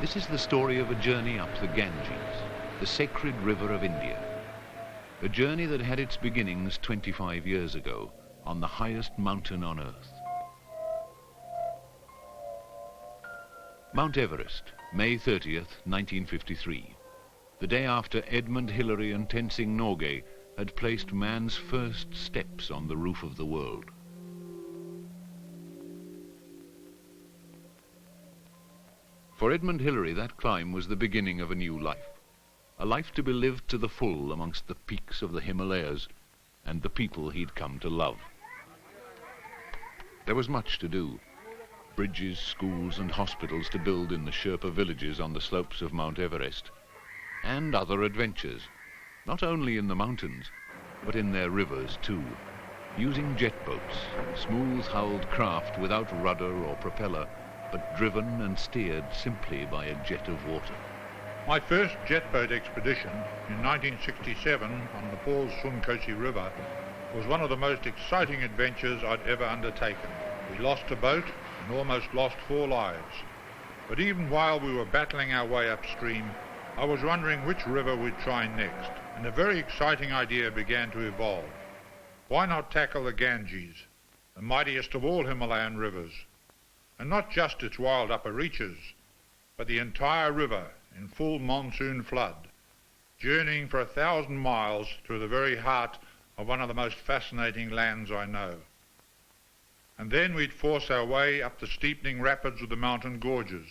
This is the story of a journey up the Ganges, the sacred river of India. A journey that had its beginnings 25 years ago on the highest mountain on earth. Mount Everest, May 30th, 1953. The day after Edmund Hillary and Tenzing Norgay had placed man's first steps on the roof of the world. For Edmund Hillary, that climb was the beginning of a new life. A life to be lived to the full amongst the peaks of the Himalayas and the people he'd come to love. There was much to do. Bridges, schools and hospitals to build in the Sherpa villages on the slopes of Mount Everest. And other adventures, not only in the mountains, but in their rivers too, using jet boats, smooth-hulled craft without rudder or propeller, but driven and steered simply by a jet of water. My first jet boat expedition in 1967 on the Paul's Sunkosi River was one of the most exciting adventures I'd ever undertaken. We lost a boat and almost lost 4 lives. But even while we were battling our way upstream, I was wondering which river we'd try next, and a very exciting idea began to evolve. Why not tackle the Ganges, the mightiest of all Himalayan rivers? And not just its wild upper reaches, but the entire river in full monsoon flood, journeying for 1,000 miles through the very heart of one of the most fascinating lands I know. And then we'd force our way up the steepening rapids of the mountain gorges.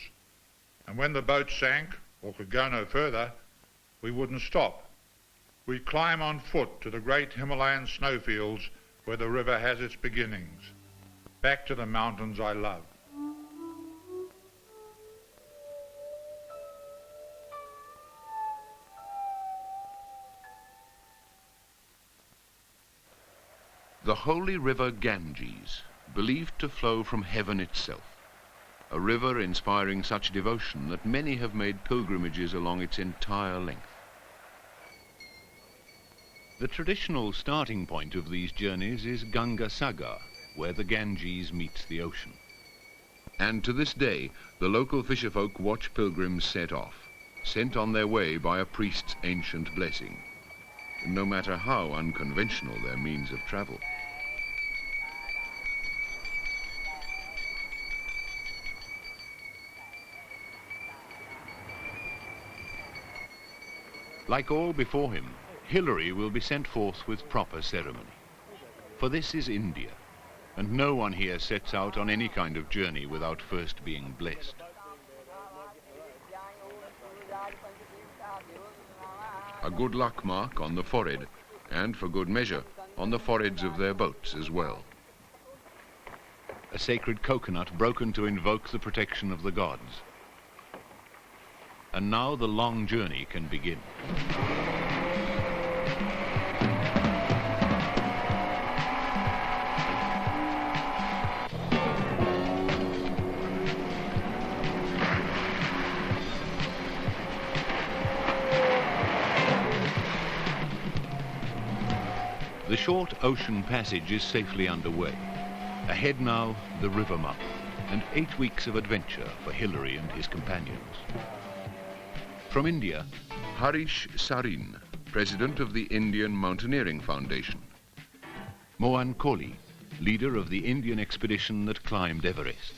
And when the boat sank, or could go no further, we wouldn't stop. We'd climb on foot to the great Himalayan snowfields where the river has its beginnings, back to the mountains I love. The holy river Ganges, believed to flow from heaven itself. A river inspiring such devotion that many have made pilgrimages along its entire length. The traditional starting point of these journeys is Ganga Sagar, where the Ganges meets the ocean. And to this day, the local fisherfolk watch pilgrims set off, sent on their way by a priest's ancient blessing, no matter how unconventional their means of travel. Like all before him, Hillary will be sent forth with proper ceremony. For this is India, and no one here sets out on any kind of journey without first being blessed. A good luck mark on the forehead, and for good measure, on the foreheads of their boats as well. A sacred coconut broken to invoke the protection of the gods. And now the long journey can begin. The short ocean passage is safely underway. Ahead now, the river mouth, and 8 weeks of adventure for Hillary and his companions. From India, Harish Sarin, president of the Indian Mountaineering Foundation. Mohan Kohli, leader of the Indian expedition that climbed Everest.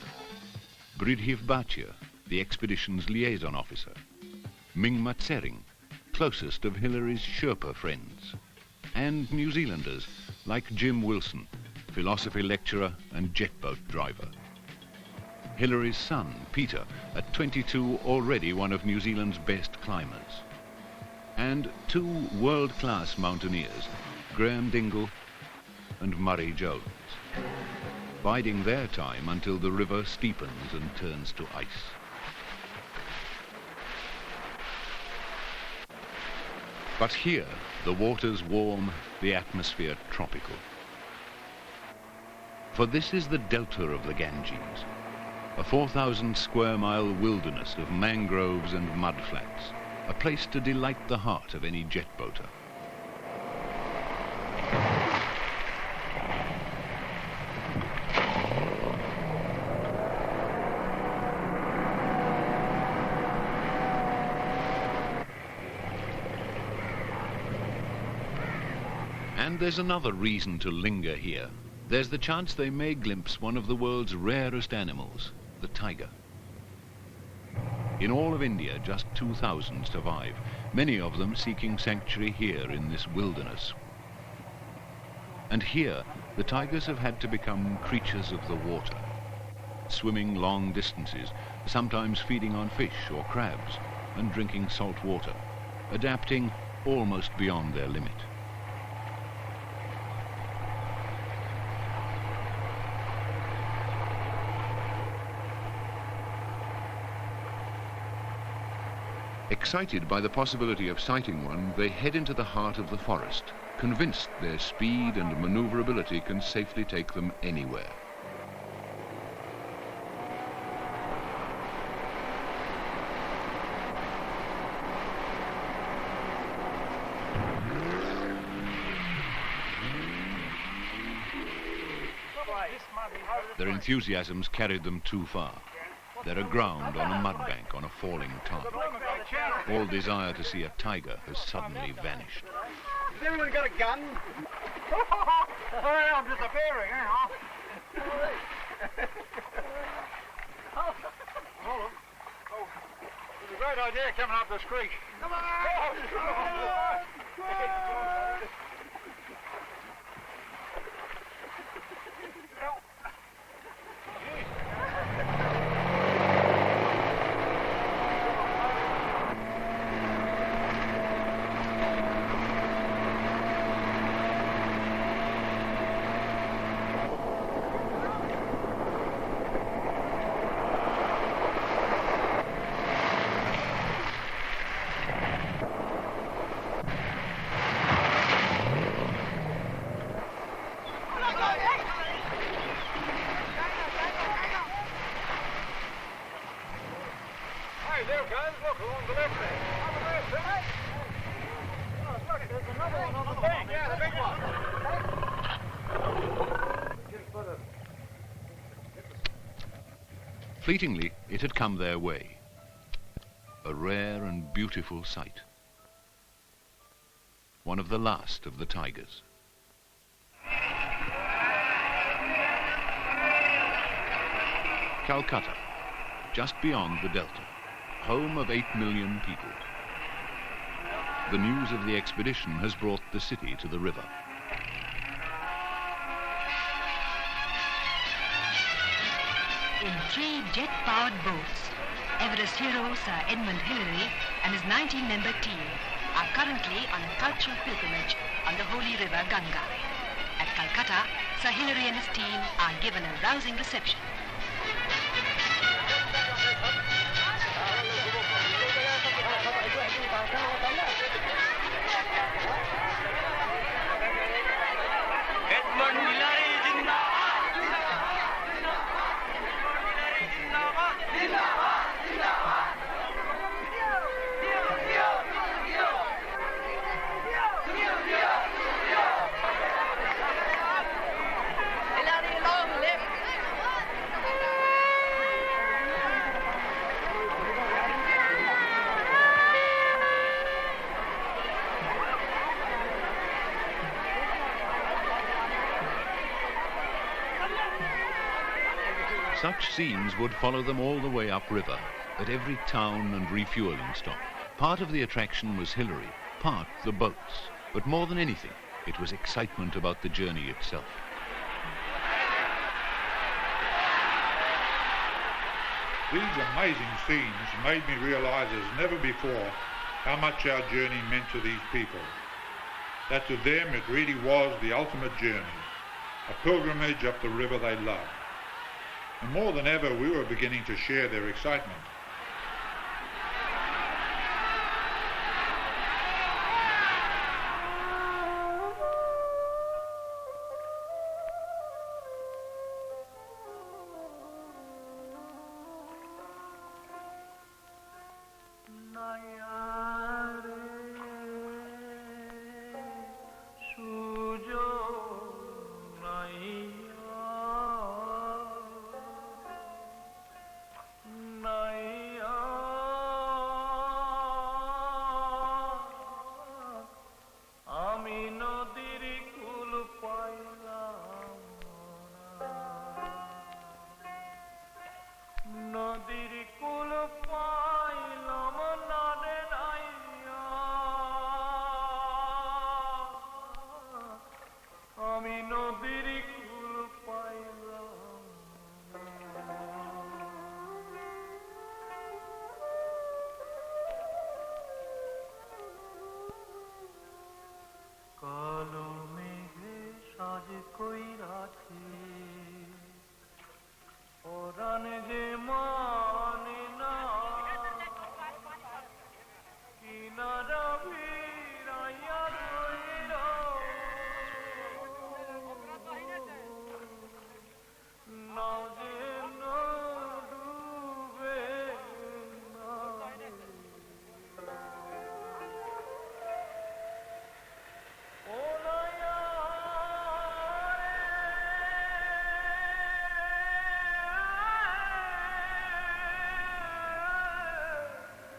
Bridhiv Bhatia, the expedition's liaison officer. Ming Matsering, closest of Hillary's Sherpa friends. And New Zealanders like Jim Wilson, philosophy lecturer and jet boat driver. Hillary's son, Peter, at 22, already one of New Zealand's best climbers. And 2 world-class mountaineers, Graham Dingle and Murray Jones, biding their time until the river steepens and turns to ice. But here, the water's warm, the atmosphere tropical. For this is the delta of the Ganges, a 4,000 square mile wilderness of mangroves and mudflats, a place to delight the heart of any jet boater. And there's another reason to linger here. There's the chance they may glimpse one of the world's rarest animals, the tiger. In all of India, just 2,000 survive, many of them seeking sanctuary here in this wilderness. And here, the tigers have had to become creatures of the water, swimming long distances, sometimes feeding on fish or crabs, and drinking salt water, adapting almost beyond their limit. Excited by the possibility of sighting one, they head into the heart of the forest, convinced their speed and maneuverability can safely take them anywhere. Their enthusiasms carried them too far. They're aground on a mudbank on a falling tarn. All desire to see a tiger has suddenly vanished. Has everyone got a gun? I'm disappearing, hang on. Hold on. Oh, it's a great idea coming up this creek. Come on! There, guys, look, along the left there. Over there, see? Oh, look, there's another one on the bank. Yeah, the big one. Fleetingly, it had come their way. A rare and beautiful sight. One of the last of the tigers. Calcutta, just beyond the delta. Home of 8 million people. The news of the expedition has brought the city to the river. In 3 jet-powered boats, Everest hero Sir Edmund Hillary and his 19-member team are currently on a cultural pilgrimage on the holy river Ganga. At Calcutta, Sir Hillary and his team are given a rousing reception. Edmund Hillary Zindabad! Zindabad! Zindabad! Zindabad! Hillary, long live! Such scenes would follow them all the way upriver, at every town and refueling stop. Part of the attraction was Hillary, part the boats. But more than anything, it was excitement about the journey itself. These amazing scenes made me realise as never before how much our journey meant to these people. That to them it really was the ultimate journey, a pilgrimage up the river they loved. And more than ever, we were beginning to share their excitement. Night.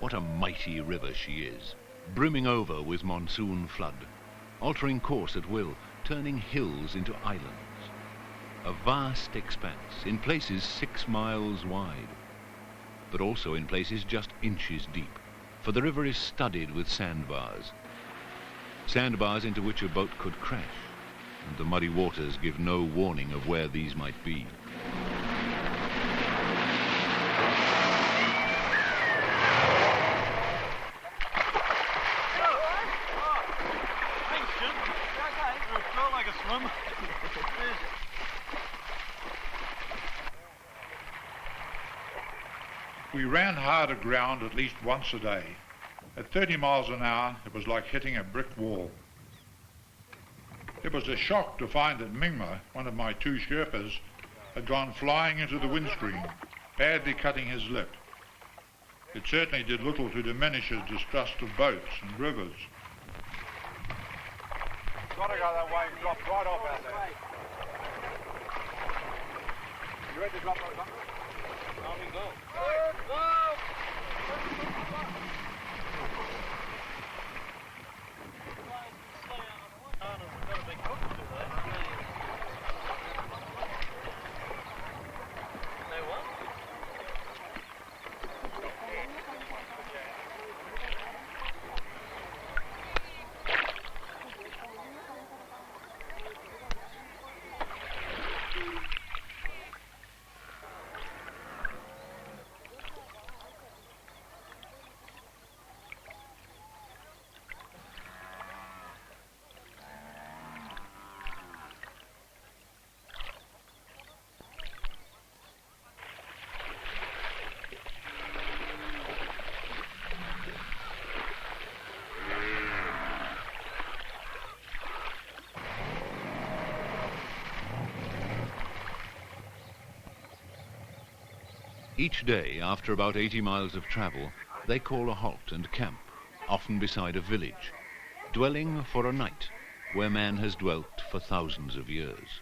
What a mighty river she is, brimming over with monsoon flood, altering course at will, turning hills into islands. A vast expanse, in places 6 miles wide, but also in places just inches deep, for the river is studded with sandbars. Sandbars into which a boat could crash, and the muddy waters give no warning of where these might be. We ran harder ground at least once a day. At 30 miles an hour, it was like hitting a brick wall. It was a shock to find that Mingma, one of my 2 Sherpas, had gone flying into the windscreen, badly cutting his lip. It certainly did little to diminish his distrust of boats and rivers. Gotta go that way and drop right off out there. You ready to drop right off? Now we go. Go! Each day, after about 80 miles of travel, they call a halt and camp, often beside a village, dwelling for a night where man has dwelt for thousands of years.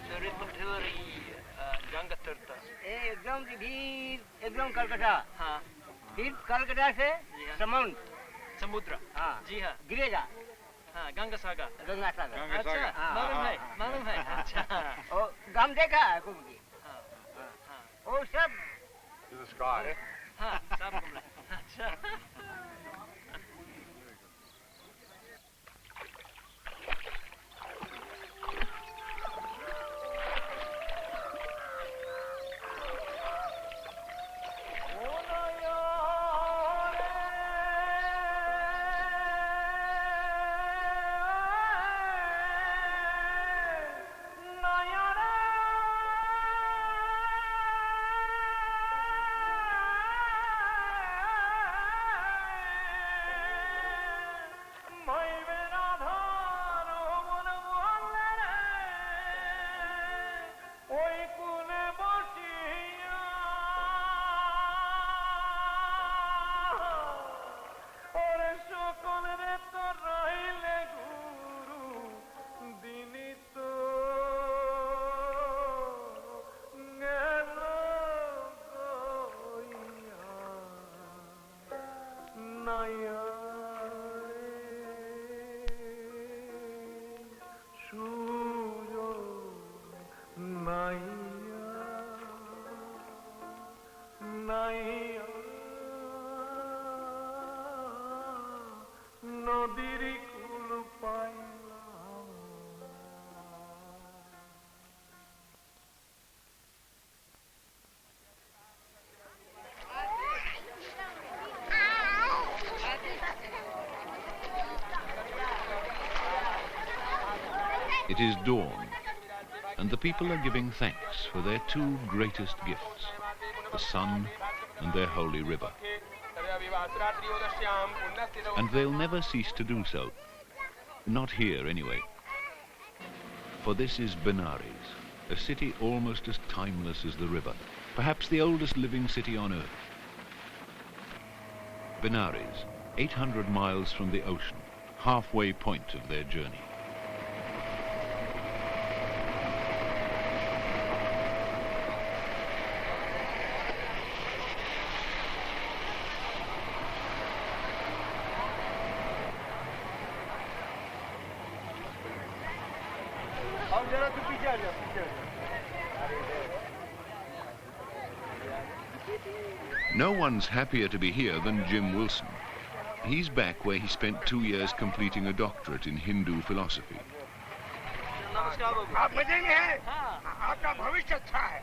Sir Edmund Hillary, Ganga तरता एकदम जी फिर एकदम कलकत्ता हाँ फिर कलकत्ता से हाँ। समुद्र समुद्र हाँ जी हाँ गिरेगा हाँ गंगा सागर गंगा सागर अच्छा हाँ, मालूम है अच्छा और गांव देखा है कुछ भी हाँ हाँ वो सब To the sky. हाँ सब घूमना अच्छा It is dawn, and the people are giving thanks for their two greatest gifts, the sun and their holy river. And they'll never cease to do so. Not here, anyway. For this is Benares, a city almost as timeless as the river, perhaps the oldest living city on earth. Benares, 800 miles from the ocean, halfway point of their journey. No one's happier to be here than Jim Wilson. He's back where he spent 2 years completing a doctorate in Hindu philosophy. नमस्कार बाबू आप मजे में हैं आपका भविष्य अच्छा है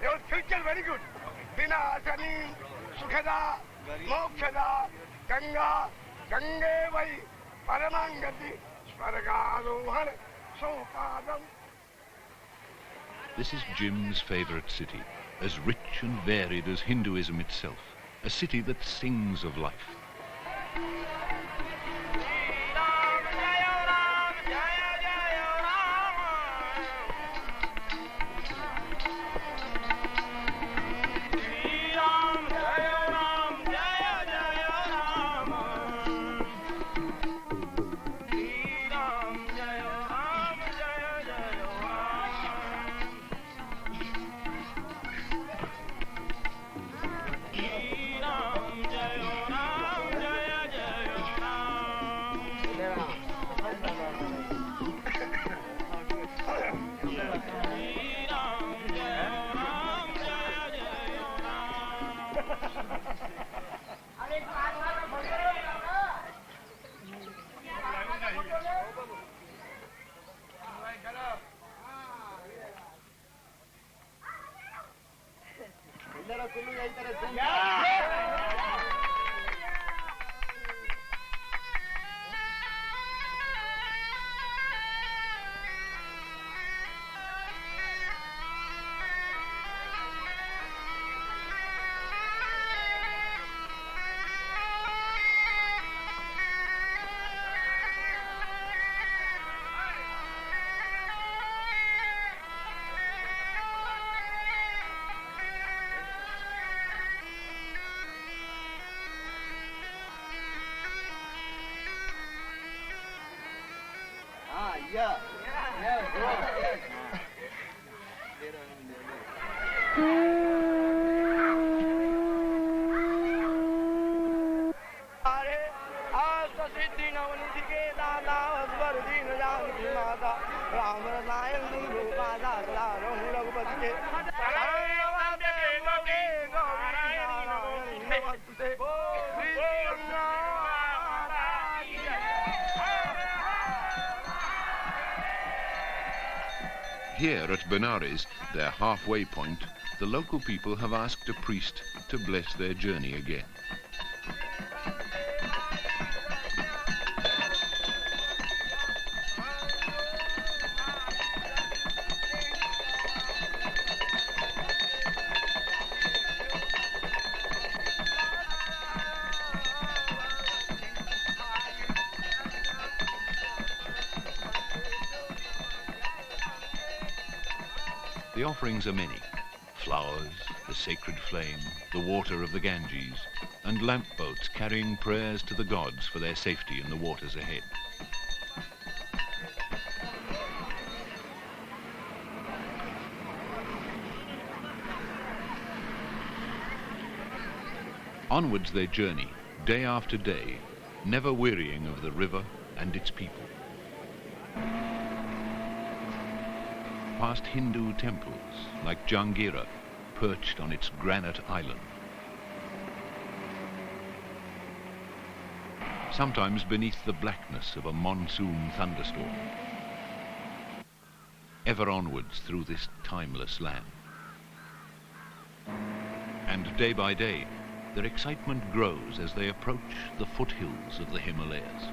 your future very good विनाशनी सुखदा मोक्षदा गंगा गंगे वै परमांगति स्वर्गारोहण सोपादम. This is Jim's favorite city, as rich and varied as Hinduism itself, a city that sings of life. Here at Benares, their halfway point, the local people have asked a priest to bless their journey again. The offerings are many: flowers, the sacred flame, the water of the Ganges, and lamp boats carrying prayers to the gods for their safety in the waters ahead. Onwards they journey, day after day, never wearying of the river and its people. vast Hindu temples, like Jangira, perched on its granite island. Sometimes beneath the blackness of a monsoon thunderstorm. Ever onwards through this timeless land. And day by day, their excitement grows as they approach the foothills of the Himalayas.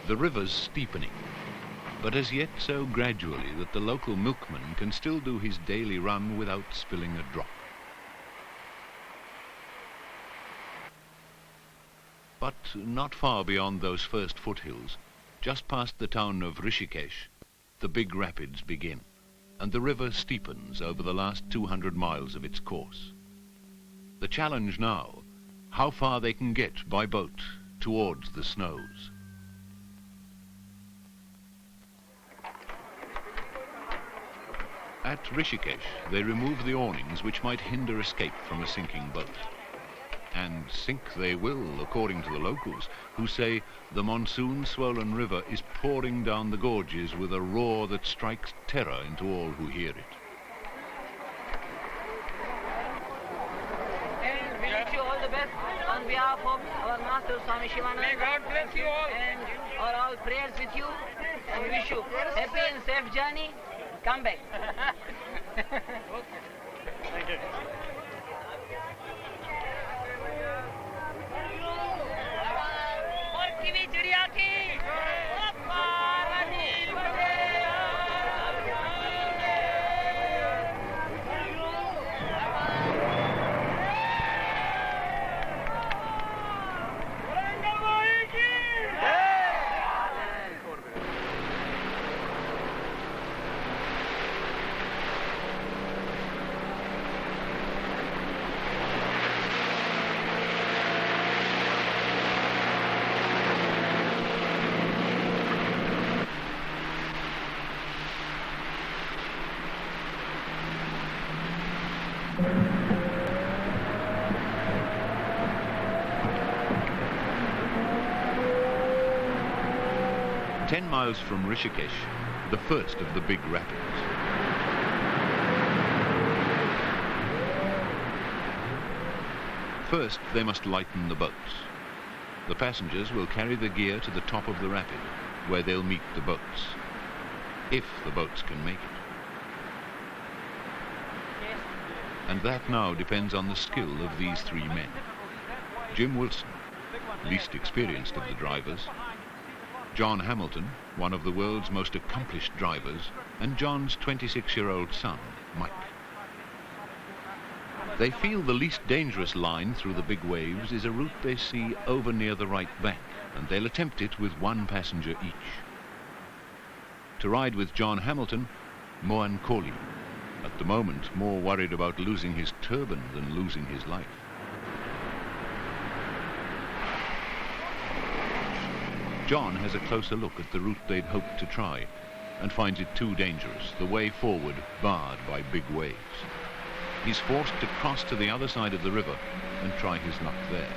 The river's steepening, but as yet so gradually that the local milkman can still do his daily run without spilling a drop. But not far beyond those first foothills, just past the town of Rishikesh, the big rapids begin, and the river steepens over the last 200 miles of its course. The challenge now, how far they can get by boat towards the snows. At Rishikesh, they remove the awnings which might hinder escape from a sinking boat. And sink they will, according to the locals, who say the monsoon-swollen river is pouring down the gorges with a roar that strikes terror into all who hear it. And we wish you all the best on behalf of our Master Swami Shivananda. May God bless you all. And are all prayers with you. And we wish you happy and safe journey. Come back. Thank you. "10 miles from Rishikesh, the first of the big rapids. First, they must lighten the boats. The passengers will carry the gear to the top of the rapid, where they'll meet the boats, if the boats can make it. And that now depends on the skill of these three men. Jim Wilson, least experienced of the drivers, John Hamilton, one of the world's most accomplished drivers, and John's 26-year-old son, Mike. They feel the least dangerous line through the big waves is a route they see over near the right bank, and they'll attempt it with one passenger each. To ride with John Hamilton, Mohan Kohli, at the moment more worried about losing his turban than losing his life. John has a closer look at the route they'd hoped to try and finds it too dangerous, the way forward barred by big waves. He's forced to cross to the other side of the river and try his luck there.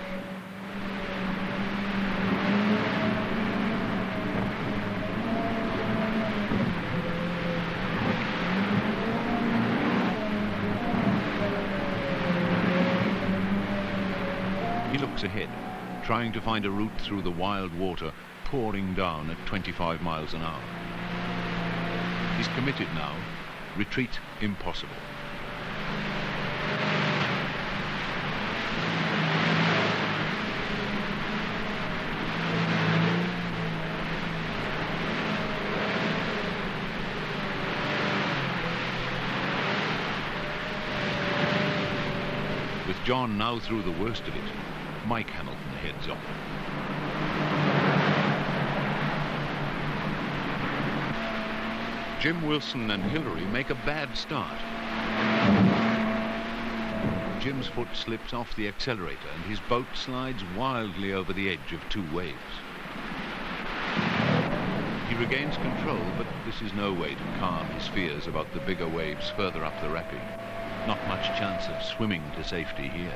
He looks ahead, trying to find a route through the wild water pouring down at 25 miles an hour. He's committed now. Retreat impossible. With John now through the worst of it, Mike Hamilton heads off. Jim Wilson and Hillary make a bad start. Jim's foot slips off the accelerator and his boat slides wildly over the edge of two waves. He regains control, but this is no way to calm his fears about the bigger waves further up the rapid. Not much chance of swimming to safety here.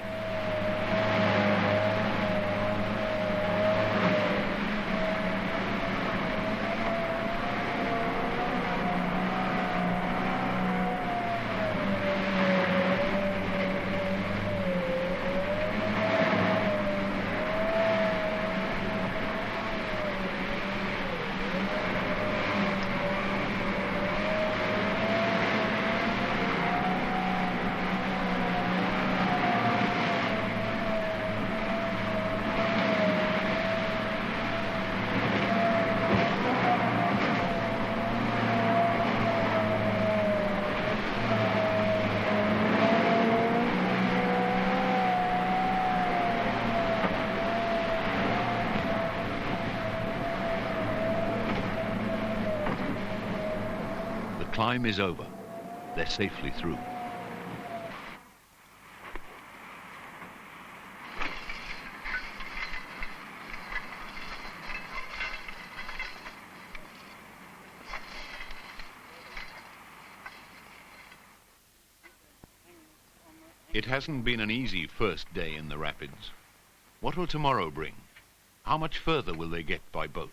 The climb is over. They're safely through. It hasn't been an easy first day in the rapids. What will tomorrow bring? How much further will they get by boat?